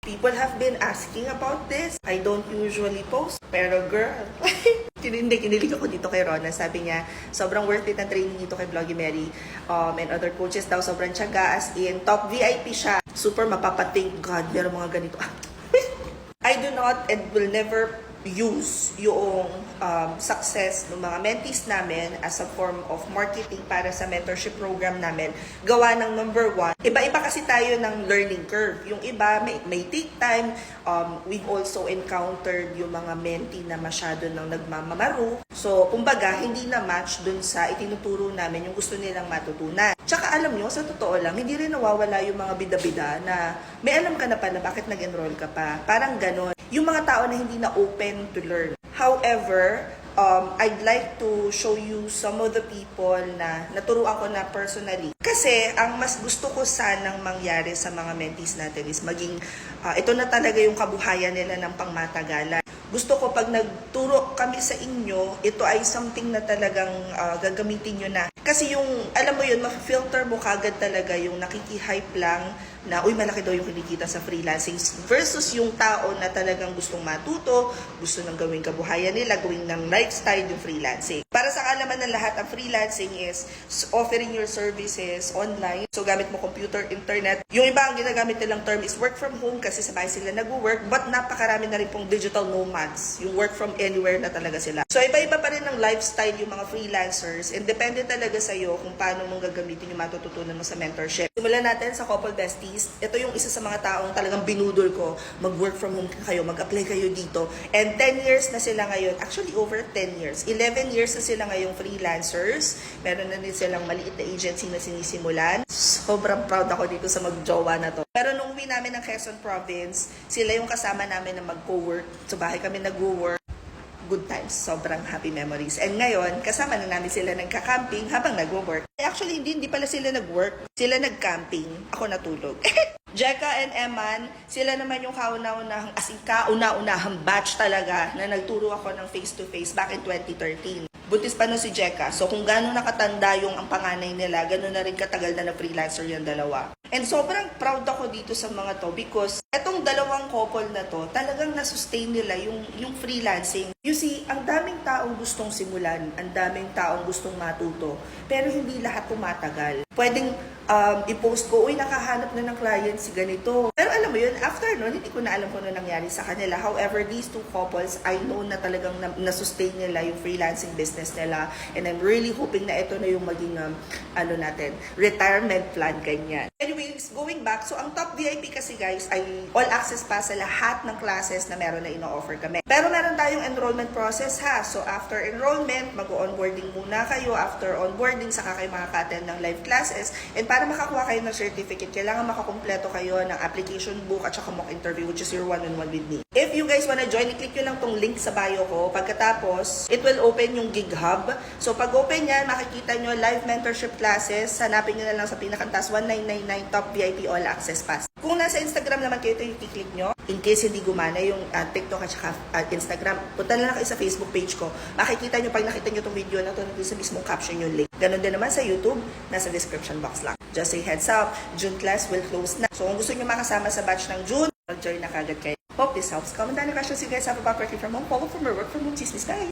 People have been asking about this. I don't usually post, pero girl, kinilig ako dito kay Rona. Sabi niya, sobrang worth it ang training dito kay Vloggy Mary and other coaches daw. Sobrang tiyaga, as in, top VIP siya. Super mapapating, God, meron mga ganito. I do not and will never use yung success ng mga mentees namin as a form of marketing para sa mentorship program namin. Gawa ng number one, iba-iba kasi tayo ng learning curve. Yung iba may take time. We've also encountered yung mga mentee na masyado nang nagmamamaru. So, kumbaga, hindi na match dun sa itinuturo namin yung gusto nilang matutunan. Tsaka alam nyo, sa totoo lang, hindi rin nawawala yung mga bida-bida na may alam ka na pala bakit nag-enroll ka pa. Parang ganon. Yung mga tao na hindi na open to learn. However, I'd like to show you some of the people na naturuan ko na personally. Kasi ang mas gusto ko sanang mangyari sa mga mentees natin is maging, ito na talaga yung kabuhayan nila ng pangmatagalan. Gusto ko pag nagturo kami sa inyo, ito ay something na talagang gagamitin nyo na. Kasi yung, alam mo yun, ma-filter mo kagad talaga yung nakikihype lang na, uy, malaki daw yung kinikita sa freelancing versus yung tao na talagang gustong matuto, gusto nang gawing kabuhayan nila, gawing ng lifestyle yung freelancing. Para sa kalaman ng lahat, ang freelancing is offering your services online. So, gamit mo computer, internet. Yung iba, ang ginagamit nilang term is work from home kasi sa bahay sila nag-work, but napakarami na rin pong digital nomads. Yung work from anywhere na talaga sila. So, iba-iba pa rin ng lifestyle yung mga freelancers and depende talaga sa'yo kung paano mong gagamitin yung matututunan mo sa mentorship. Simulan natin sa Couple Besties. Ito yung isa sa mga taong talagang binudol ko. Mag-work from home kayo, mag-apply kayo dito. And 10 years na sila ngayon. Actually, over 10 years. 11 years na sila ngayong freelancers. Meron na din silang maliit na agency na sinisimulan. Sobrang proud ako dito sa magjowa na to. Pero nung uwi namin ng Quezon Province, sila yung kasama namin na mag-co-work. Sa bahay kami nag-work. Good times, sobrang happy memories. And ngayon, kasama na namin sila nagka-camping habang nag-work. Actually, hindi pala sila nag-work. Sila nag-camping. Ako natulog. Jeka and Eman, sila naman yung kauna-unahang, as in kauna-unahang batch talaga na nagturo ako ng face-to-face back in 2013. Buntis pa nun si Jeka. So kung gano'n nakatanda yung ang panganay nila, gano'n na rin katagal na freelancer yung dalawa. And sobrang proud ako dito sa mga to because etong dalawang couple na to, talagang nasustain nila yung freelancing. You see, ang daming taong gustong simulan, ang daming taong gustong matuto, pero hindi lahat tumatagal. Pwedeng i-post ko, uy, nakahanap na ng client si ganito. Pero alam mo yun, after nun, hindi ko na alam kung ano nangyari sa kanila. However, these two couples, I know na talagang nasustain nila yung freelancing business nila. And I'm really hoping na ito na yung maging, retirement plan, ganyan. Anyways, going back, so ang top VIP kasi guys, ay all access pa sa lahat ng classes na meron na ino-offer kami. Pero meron tayong enrollment process ha. So after enrollment, mag-onboarding muna kayo. After onboarding, saka kayo makaka-attend ng live classes. And para makakuha kayo ng certificate, kailangan makakumpleto kayo ng application book at saka mock interview, which is your one-on-one with me. If you guys wanna join, i-click nyo lang tong link sa bio ko. Pagkatapos, it will open yung Gig Hub. So pag open yan, makikita nyo live mentorship classes. Hanapin nyo na lang sa pinakantas 1999 Top VIP All Access Pass. Kung nasa Instagram naman kayo, ito yung i-click nyo. In case hindi gumana yung TikTok at saka Instagram, punta na lang kayo sa Facebook page ko. Makikita nyo, pag nakita nyo itong video na ito, sa mismong caption yung link. Ganon din naman sa YouTube, nasa description box lang. Just a heads up, June class will close na. So kung gusto nyo makasama sa batch ng June, mag-join na kagad kayo. Hope this helps. Comment down the questions you guys have about working from home, follow from or work from home. Chismis, bye!